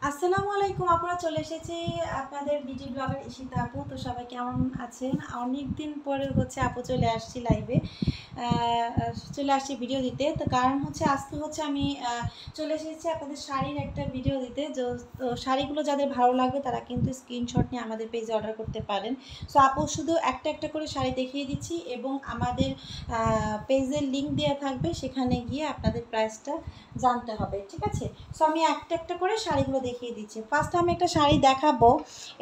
আসসালামু আলাইকুম, আপনারা চলে এসেছি আপনাদের বিডি ব্লগার ইশিতা আপু। তো সবাই কেমন আছেন? অনেক দিন পরে হচ্ছে আপু চলে আসছি লাইভে, চলে আসছি ভিডিও দিতে। তো কারণ হচ্ছে আজকে হচ্ছে আমি চলে এসেছি আপনাদের শাড়ির একটা ভিডিও দিতে। তো শাড়িগুলো যাদের ভালো লাগবে তারা কিন্তু স্ক্রিনশট নিয়ে আমাদের পেজে অর্ডার করতে পারেন। সো আপু শুধু একটা একটা করে শাড়ি দেখিয়ে দিচ্ছি এবং আমাদের পেজের লিঙ্ক দেওয়া থাকবে, সেখানে গিয়ে আপনাদের প্রাইসটা জানতে হবে, ঠিক আছে? সো আমি একটা একটা করে শাড়িগুলো দেখিয়ে দিচ্ছি। ফার্স্ট আমি একটা শাড়ি দেখাবো।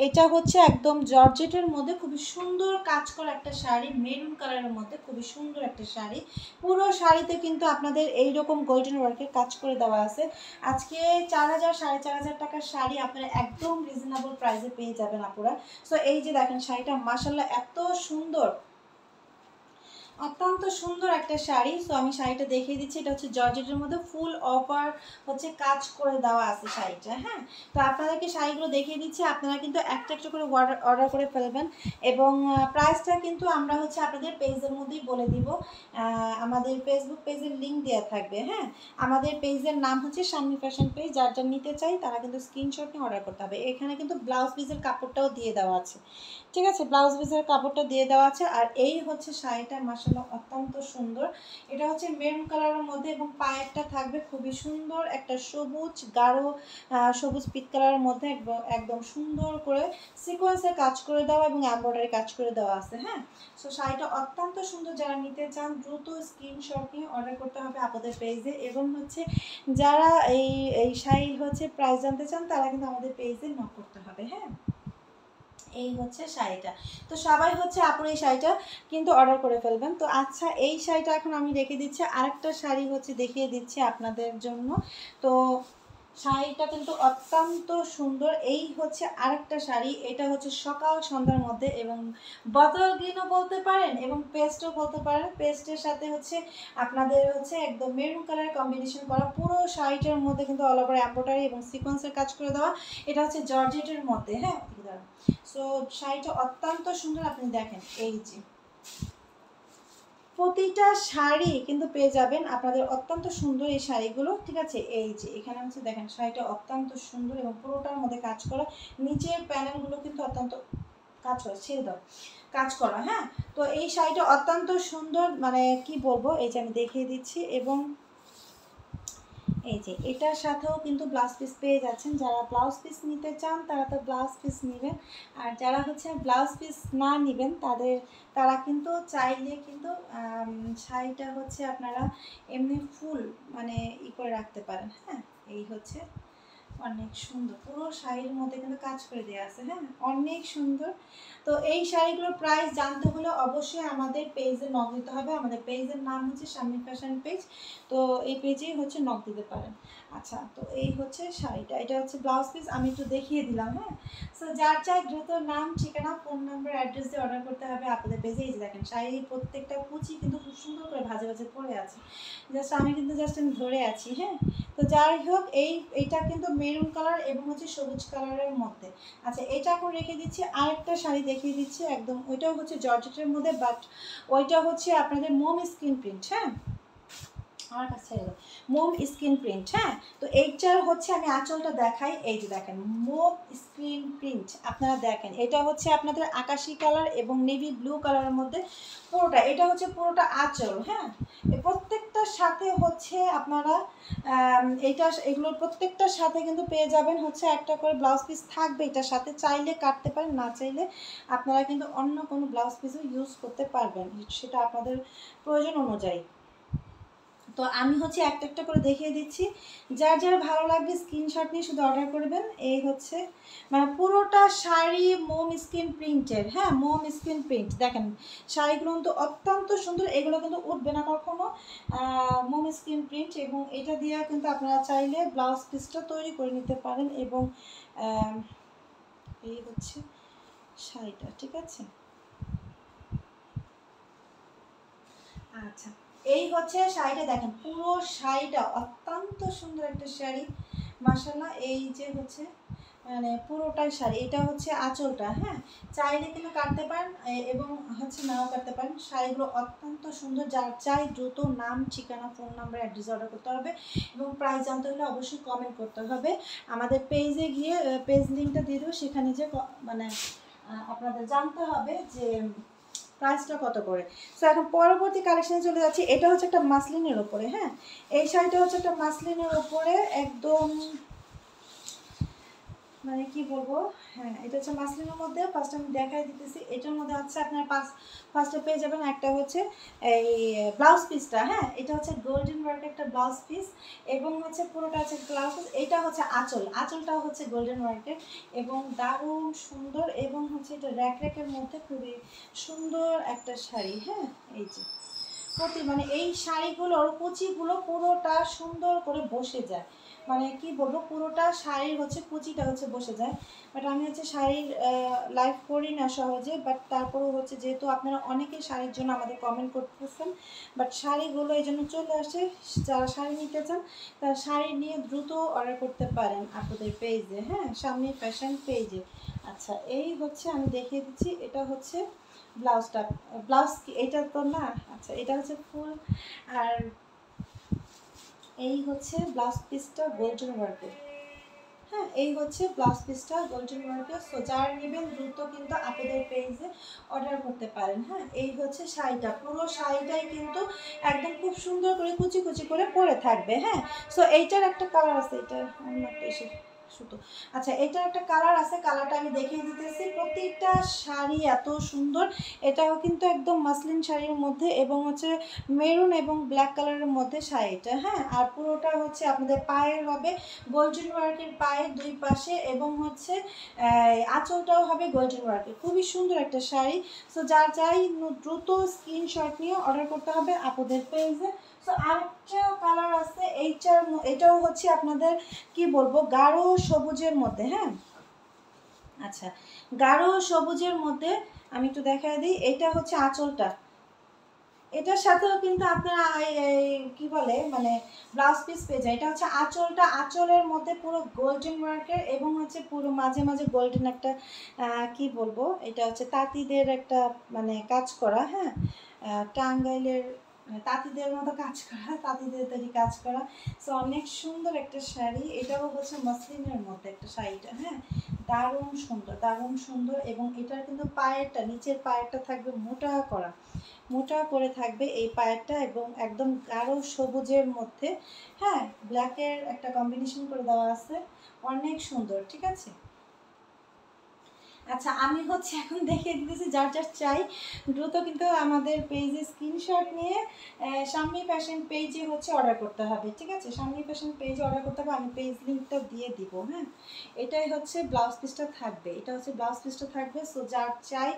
এটা হচ্ছে একদম জর্জেটের মধ্যে খুবই সুন্দর কাজ করা একটা শাড়ি, মেরুন কালারের মধ্যে খুবই সুন্দর একটা শাড়ি। পুরো শাড়িতে কিন্তু আপনাদের এইরকম গোল্ডেন ওয়ার্কের কাজ করে দেওয়া আছে। আজকে 4,000 4,500 টাকার শাড়ি আপনারা একদম রিজনেবল প্রাইসে পেয়ে যাবেন আপুরা। সো এই যে দেখেন শাড়িটা মাশাআল্লাহ এত সুন্দর, অত্যন্ত সুন্দর একটা শাড়ি। সো আমি শাড়িটা দেখিয়ে দিচ্ছি। এটা হচ্ছে জর্জেটের মধ্যে ফুল অফার হচ্ছে কাজ করে দেওয়া আছে শাড়িটা। হ্যাঁ, তো আপনাদেরকে শাড়িগুলো দেখিয়ে দিচ্ছি, আপনারা কিন্তু একটা একটা করে অর্ডার করে ফেলবেন এবং প্রাইসটা কিন্তু আমরা হচ্ছে আপনাদের পেজের মধ্যেই বলে দিব। আমাদের ফেসবুক পেজের লিঙ্ক দেওয়া থাকবে। হ্যাঁ, আমাদের পেজের নাম হচ্ছে শাম্মী ফ্যাশন পেজ। যার যার নিতে চাই তারা কিন্তু স্ক্রিনশট নিয়ে অর্ডার করতে হবে। এখানে কিন্তু ব্লাউজ পিসের কাপড়টাও দিয়ে দেওয়া আছে, ঠিক আছে? ব্লাউজ পিসের কাপড়টা দিয়ে দেওয়া আছে। আর এই হচ্ছে শাড়িটা মাশাআল্লাহ অত্যন্ত সুন্দর। এটা হচ্ছে মেরুন কালারের মধ্যে এবং পায়েরটা থাকবে খুবই সুন্দর একটা সবুজ গাঢ় সবুজ পিট কালারের মধ্যে একদম সুন্দর করে সিকোয়েন্সের কাজ করে দেওয়া এবং এমব্রয়ডারি কাজ করে দেওয়া আছে। হ্যাঁ, সো শাড়িটা অত্যন্ত সুন্দর। যারা নিতে চান দ্রুত স্ক্রিনশট নিয়ে অর্ডার করতে হবে আপনাদের পেজে। এবং হচ্ছে যারা এই এই শাড়ি হচ্ছে প্রাইস জানতে চান তারা কিন্তু আমাদের পেজে নক করতে হবে। হ্যাঁ, এই হচ্ছে শাড়িটা। তো সবাই হচ্ছে আপুর এই শাড়িটা কিন্তু অর্ডার করে ফেলবেন। তো আচ্ছা, এই শাড়িটা এখন আমি রেখে দিচ্ছি, আরেকটা শাড়ি হচ্ছে দেখিয়ে দিচ্ছি আপনাদের জন্য। তো শাড়িটা কিন্তু অত্যন্ত সুন্দর। এই হচ্ছে আরেকটা শাড়ি। এটা হচ্ছে সকাল সন্ধ্যার মধ্যে এবং বটল গ্রিনও বলতে পারেন এবং পেস্টও বলতে পারেন। পেস্টের সাথে হচ্ছে আপনাদের হচ্ছে একদম মেরুন কালার কম্বিনেশন করা। পুরো শাড়িটার মধ্যে কিন্তু অল ওভার এমব্রয়ডারি এবং সিকোয়েন্সের কাজ করে দেওয়া। এটা হচ্ছে জর্জেটের মধ্যে। হ্যাঁ, সো শাড়িটা অত্যন্ত সুন্দর। আপনি দেখেন এই যে প্রতিটা শাড়ি কিন্তু পেয়ে যাবেন আপনাদের অত্যন্ত সুন্দর এই শাড়িগুলো, ঠিক আছে? এই যে এখানে হচ্ছে দেখেন শাড়িটা অত্যন্ত সুন্দর এবং পুরোটার মধ্যে কাজ করা। নিচের প্যানেলগুলো কিন্তু অত্যন্ত কাজ করা, ছেড়ে দাও, কাজ করা। হ্যাঁ, তো এই শাড়িটা অত্যন্ত সুন্দর, মানে কি বলবো, এই যে আমি দেখিয়ে দিচ্ছি। এবং এই যে এটার সাথেও কিন্তু ব্লাউজ পিস পেয়ে যাচ্ছেন। যারা ব্লাউজ পিস নিতে চান তারা তো ব্লাউজ পিস নেবেন, আর যারা হচ্ছে ব্লাউজ পিস না নেবেন তারা কিন্তু চাইলে কিন্তু শাড়িটা হচ্ছে আপনারা এমনি ফুল মানে করে রাখতে পারেন। হ্যাঁ, এই হচ্ছে অনেক সুন্দর, পুরো শাড়ির মধ্যে কিন্তু কাজ করে দেওয়া আছে। হ্যাঁ, অনেক সুন্দর। তো এই শাড়িগুলোর প্রাইস জানতে হলে অবশ্যই আমাদের পেজে নক দিতে হবে। আমাদের পেজের নাম হচ্ছে শাম্মী ফ্যাশন পেজ। তো এই পেজেই হচ্ছে নক দিতে পারেন। আচ্ছা, তো এই হচ্ছে শাড়িটা, এটা হচ্ছে ব্লাউজ পিস, আমি একটু দেখিয়ে দিলাম। হ্যাঁ, সো যার চাই দ্রুত নাম, ঠিকানা, ফোন নাম্বার, অ্যাড্রেস দিয়ে অর্ডার করতে হবে আপনাদের পেজে। এই যে দেখেন শাড়ির প্রত্যেকটা কুচি কিন্তু খুব সুন্দর করে ভাজে ভাজে পড়ে আছে। আমি ধরে আছি। হ্যাঁ, তো যাই হোক এইটা কিন্তু মেরুন কালার এবং হচ্ছে সবুজ কালারের মধ্যে। আচ্ছা, এটা এখন রেখে দিচ্ছি। আরেকটা শাড়ি দেখিয়ে দিচ্ছি, একদম ওইটাও হচ্ছে জর্জেটের মধ্যে, বাট ওইটা হচ্ছে আপনাদের মোম স্কিন প্রিন্ট। হ্যাঁ, আমার কাছে মোম স্কিন প্রিন্ট। হ্যাঁ, তো এইটার হচ্ছে আমি আঁচলটা দেখাই। এই যে দেখেন মোম স্কিন প্রিন্ট, আপনারা দেখেন এটা হচ্ছে আপনাদের আকাশি কালার এবং নেভি ব্লু কালারের মধ্যে পুরোটা। এটা হচ্ছে পুরোটা আঁচল। হ্যাঁ, প্রত্যেকটার সাথে হচ্ছে আপনারা এগুলোর প্রত্যেকটার সাথে কিন্তু পেয়ে যাবেন হচ্ছে একটা করে ব্লাউজ পিস থাকবে। এটার সাথে চাইলে কাটতে পারেন, না চাইলে আপনারা কিন্তু অন্য কোনো ব্লাউজ পিসও ইউজ করতে পারবেন, সেটা আপনাদের প্রয়োজন অনুযায়ী। তো আমি হচ্ছে একটা একটা করে দেখিয়ে দিচ্ছি। যার যার ভালো লাগবে স্ক্রিনশট নিয়ে শুধু অর্ডার করবেন। এই হচ্ছে মানে পুরোটা শাড়ি মোম স্কিন প্রিন্টের। হ্যাঁ, মোম স্কিন প্রিন্ট। দেখেন শাড়িগুলো কিন্তু অত্যন্ত সুন্দর, এগুলো কিন্তু উঠবে না কখনো। মোম স্কিন প্রিন্ট এবং এটা দিয়ে কিন্তু আপনারা চাইলে ব্লাউজ পিসটা তৈরি করে নিতে পারেন। এবং এই হচ্ছে শাড়িটা, ঠিক আছে? আচ্ছা, এই হচ্ছে শাড়িটা। দেখেন পুরো শাড়িটা অত্যন্ত সুন্দর একটা শাড়ি, মাশাআল্লাহ। এই যে হচ্ছে মানে পুরোটাই শাড়ি। এটা হচ্ছে আঁচলটা, হ্যাঁ, চাইলে কিন্তু কাটতে পারেন এবং হচ্ছে নাও কাটতে পারেন। শাড়িগুলো অত্যন্ত সুন্দর, যার চাই দ্রুত নাম, ঠিকানা, ফোন নাম্বার, অ্যাড্রেস অর্ডার করতে হবে এবং প্রাইস জানতে হলে অবশ্যই কমেন্ট করতে হবে। আমাদের পেজে গিয়ে পেজ লিঙ্কটা দিয়ে দেবো, সেখানে যে মানে আপনাদের জানতে হবে যে প্রাইসটা কত করে। সো এখন পরবর্তী কালেকশানে চলে যাচ্ছি। এটা হচ্ছে একটা মাসলিনের ওপরে, হ্যাঁ, এই শাড়িটা হচ্ছে একটা মাসলিনের ওপরে একদম মানে কি বলবো, হ্যাঁ এটা হচ্ছে মাসলিনের মধ্যে। ফার্স্ট আমি দেখাই দিতেছি। এটার মধ্যে হচ্ছে আপনার ফার্স্টে পেয়ে যাবেন একটা হচ্ছে এই ব্লাউজ পিসটা, হ্যাঁ, এটা হচ্ছে গোল্ডেন ওয়ার্ক একটা ব্লাউজ পিস এবং হচ্ছে পুরোটা হচ্ছে ব্লাউজ পিস। এটা হচ্ছে আঁচলটাও হচ্ছে গোল্ডেন ওয়ার্কের এবং দারুণ সুন্দর এবং হচ্ছে এটা র্যাকের মধ্যে খুবই সুন্দর একটা শাড়ি, হ্যাঁ। এই যে মানে এই শাড়িগুলোর কুচিগুলো পুরোটা সুন্দর করে বসে যায়, মানে কি বলবো, পুরোটা শাড়ির হচ্ছে কুচিটা হচ্ছে বসে যায়। বাট আমি হচ্ছে শাড়ির লাইভ করি না সহজে, বাট তারপরেও হচ্ছে যেহেতু আপনারা অনেকেই শাড়ির জন্য আমাদের কমেন্ট করতেছেন, বাট শাড়িগুলো এই জন্য চলে আসে। যারা শাড়ি নিতে চান তারা শাড়ি নিয়ে দ্রুত অর্ডার করতে পারেন আপনাদের পেজে, হ্যাঁ, সামনে ফ্যাশন পেজে। আচ্ছা, এই হচ্ছে আমি দেখিয়ে দিচ্ছি। এটা হচ্ছে ব্লাউজটা, ব্লাউজ কি এটা তো না, আচ্ছা এটা হচ্ছে ফুল, আর এই হচ্ছে ব্লাউজ পিসটা গোল্ডেন ওয়ার্কের, হ্যাঁ, এই হচ্ছে ব্লাউজ পিসটা গোল্ডেন ওয়ার্কের। সো যারা নেবেন দ্রুত কিন্তু আপনাদের পেজে অর্ডার করতে পারেন, হ্যাঁ। এই হচ্ছে শাড়িটা, পুরো শাড়িটাই কিন্তু একদম খুব সুন্দর করে কুচি কুচি করে পরে থাকবে, হ্যাঁ। সো এইটার একটা কালার আছে, এটা অন্য একটা এসে সুতো, আচ্ছা এটার একটা কালার আছে, কালারটা আমি দেখিয়ে দিতেছি। প্রত্যেকটা শাড়ি এত সুন্দর। এটাও কিন্তু একদম মাসলিন শাড়ির মধ্যে এবং হচ্ছে মেরুন এবং ব্ল্যাক কালারের মধ্যে শাড়িটা, হ্যাঁ। আর পুরোটা হচ্ছে আপনাদের পায়ের হবে গোল্ডেন ওয়ার্কের, পায়ের দুই পাশে, এবং হচ্ছে আঁচলটাও হবে গোল্ডেন ওয়ার্কের। খুবই সুন্দর একটা শাড়ি। সো যার চাই দ্রুত স্ক্রিনশট নিয়ে অর্ডার করতে হবে আপনাদের পেজে। সো আরেকটা কালার আছে, এটাও হচ্ছে আপনাদের কি বলবো গাঢ় সবুজের মধ্যে, হ্যাঁ। আচ্ছা, গাঢ় সবুজের মধ্যে আমি একটু দেখাই দিই। এটা হচ্ছে আঁচলটা, এটার সাথেও কিন্তু আপনারা কি বলে মানে ব্লাউজ পিস পেয়ে যায়। এটা হচ্ছে আঁচলটা, আঁচলের মধ্যে পুরো গোল্ডেন ওয়ার্কের এবং হচ্ছে পুরো মাঝে মাঝে গোল্ডেন একটা কি বলবো, এটা হচ্ছে তাঁতিদের একটা মানে কাজ করা, হ্যাঁ, টাঙ্গাইলের তাঁতিদের মতো কাজ করা, তাঁতিদের তৈরি কাজ করা। সো অনেক সুন্দর একটা শাড়ি। এটাও হচ্ছে মসলিনের মধ্যে একটা শাড়িটা, হ্যাঁ, দারুণ সুন্দর, দারুণ সুন্দর। এবং এটার কিন্তু পায়েরটা, নিচের পায়েরটা থাকবে মোটা করে থাকবে এই পায়েরটা এবং একদম গাঢ় সবুজের মধ্যে, হ্যাঁ, ব্ল্যাকের একটা কম্বিনেশন করে দেওয়া আছে, অনেক সুন্দর, ঠিক আছে। আচ্ছা, আমি হচ্ছে এখন দেখিয়ে দিতেছি। যার যার চাই দ্রুত কিন্তু আমাদের পেজে স্ক্রিনশট নিয়ে সামনে ফ্যাশন পেজে হচ্ছে অর্ডার করতে হবে, ঠিক আছে। সামনে ফ্যাশন পেজে অর্ডার করতে হবে, আমি পেজ লিঙ্কটা দিয়ে দিব, হ্যাঁ। এটাই হচ্ছে ব্লাউজ পিসটা থাকবে, এটা হচ্ছে ব্লাউজ পিসটা থাকবে। সো যার চাই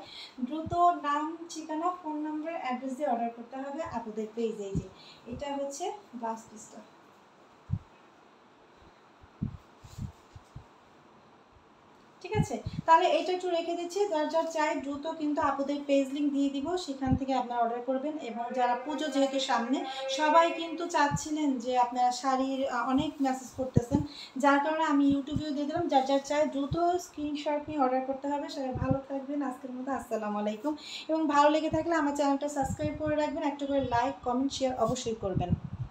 দ্রুত নাম, ঠিকানা, ফোন নাম্বার, অ্যাড্রেস দিয়ে অর্ডার করতে হবে আপনাদের পেজে। যে এটা হচ্ছে ব্লাউজ পিসটা, ঠিক আছে। তাহলে এটা একটু রেখে দিচ্ছি। যার যার চাই দ্রুত কিন্তু আপনাদের পেজ লিঙ্ক দিয়ে দিব, সেখান থেকে আপনারা অর্ডার করবেন। এবং যারা পুজো যেহেতু সামনে, সবাই কিন্তু চাচ্ছিলেন যে আপনারা শাড়ির অনেক মেসেজ করতেছেন, যার কারণে আমি ইউটিউবেও দিয়ে দিলাম। যার যার চাই দ্রুত স্ক্রিনশট নিয়ে অর্ডার করতে হবে। সবাই ভালো থাকবেন। আজকের মতো আসসালামু আলাইকুম। এবং ভালো লেগে থাকলে আমার চ্যানেলটা সাবস্ক্রাইব করে রাখবেন, একটা করে লাইক, কমেন্ট, শেয়ার অবশ্যই করবেন।